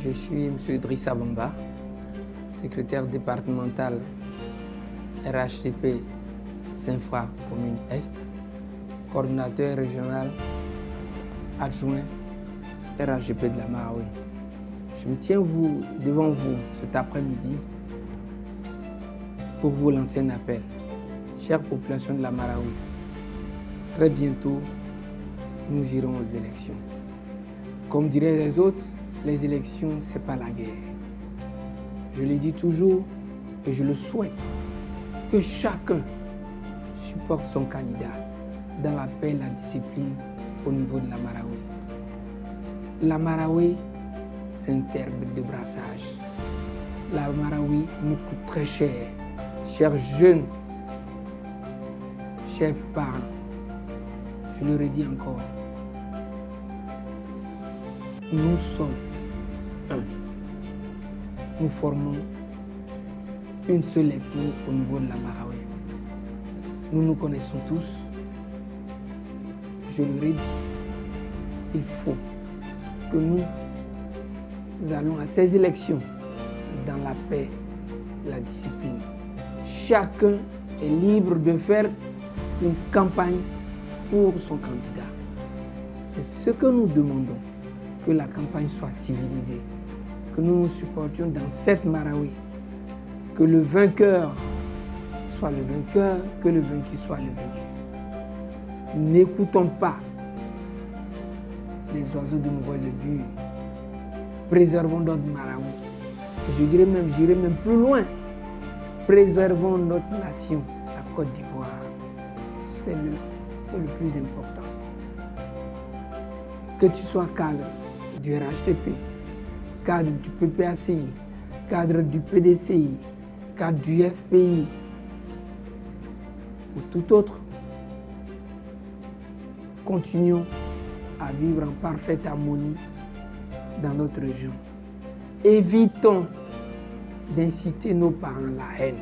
Je suis M. Drissa Bamba, secrétaire départemental RHDP Saint-Fra Commune Est, coordinateur régional adjoint RHDP de la Marawi. Je me tiens devant vous cet après-midi pour vous lancer un appel. Chère population de la Marawi, très bientôt, nous irons aux élections. Comme diraient les autres, les élections, ce n'est pas la guerre. Je le dis toujours et je le souhaite, que chacun supporte son candidat dans la paix et la discipline au niveau de la Marawi. La Marawi, c'est un terme de brassage. La Marawi nous coûte très cher. Chers jeunes, chers parents, je le redis encore, nous sommes un. Nous formons une seule ethnie au niveau de la Marawi. Nous nous connaissons tous. Je le redis, il faut que nous allons à ces élections dans la paix, la discipline. Chacun est libre de faire une campagne pour son candidat. Et ce que nous demandons, que la campagne soit civilisée, que nous nous supportions dans cette Marawi, que le vainqueur soit le vainqueur, que le vaincu soit le vaincu. N'écoutons pas les oiseaux de mauvais augure. Préservons notre Marawi. J'irai même plus loin. Préservons notre nation, la Côte d'Ivoire. C'est le plus important. Que tu sois cadre du RHDP, cadre du PPACI, cadre du PDCI, cadre du FPI ou tout autre, continuons à vivre en parfaite harmonie dans notre région. Évitons d'inciter nos parents à la haine.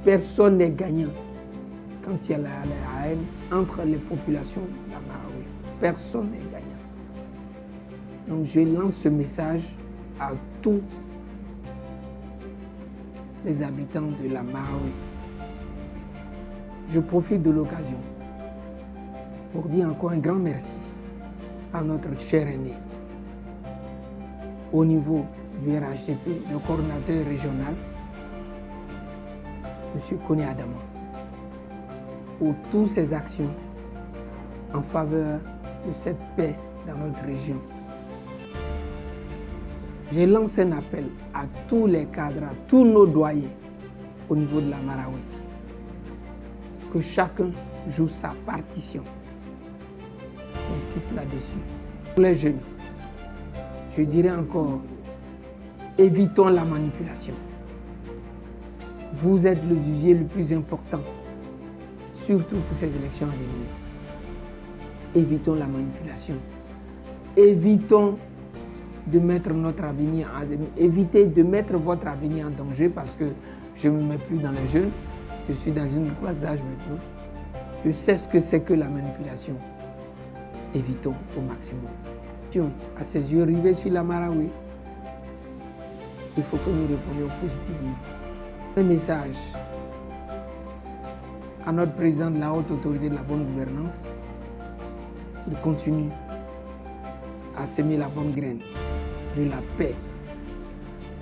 Personne n'est gagnant quand il y a la haine entre les populations de la Marawi. Personne n'est gagnant. Donc je lance ce message à tous les habitants de la Marawi. Je profite de l'occasion pour dire encore un grand merci à notre cher aîné au niveau du RHDP, le coordinateur régional, M. Kone Adama, pour toutes ses actions en faveur de cette paix dans notre région. Je lance un appel à tous les cadres, à tous nos doyens au niveau de la Marawi, que chacun joue sa partition. J'insiste là-dessus. Pour les jeunes, je dirais encore, évitons la manipulation. Vous êtes le vivier le plus important, surtout pour ces élections à venir. Évitons la manipulation. Évitons de mettre notre avenir évitez de mettre votre avenir en danger parce que je ne me mets plus dans les jeunes. Je suis dans une classe d'âge maintenant. Je sais ce que c'est que la manipulation. Évitons au maximum. À ces yeux rivés sur la Marawi, il faut que nous répondions positivement. Un message à notre président de la haute autorité de la bonne gouvernance, qu'il continue à semer la bonne graine de la paix.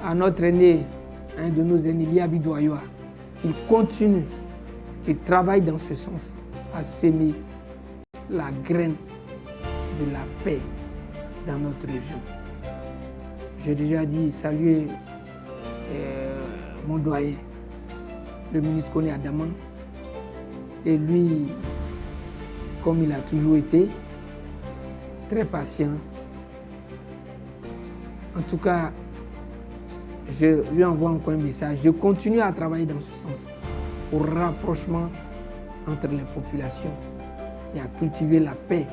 À notre aîné, un de nos aînés, Liabi Douayoua, qu'il continue, qu'il travaille dans ce sens, à semer la graine de la paix dans notre région. J'ai déjà dit saluer mon doyen, le ministre Kone Adama, et lui, comme il a toujours été, très patient. En tout cas, je lui envoie encore un message. Je continue à travailler dans ce sens, au rapprochement entre les populations et à cultiver la paix,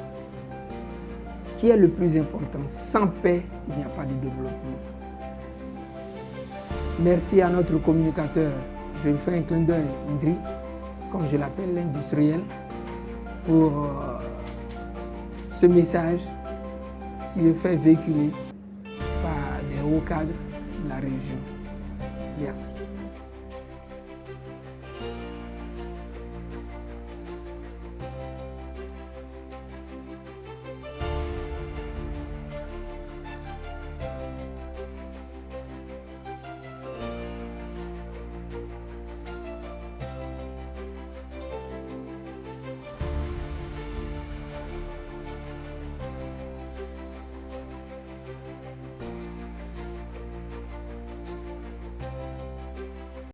qui est le plus important. Sans paix, il n'y a pas de développement. Merci à notre communicateur. Je lui fais un clin d'œil, Indri, comme je l'appelle, l'industriel, pour ce message qui le fait véhiculer par des hauts cadres de la région. Merci.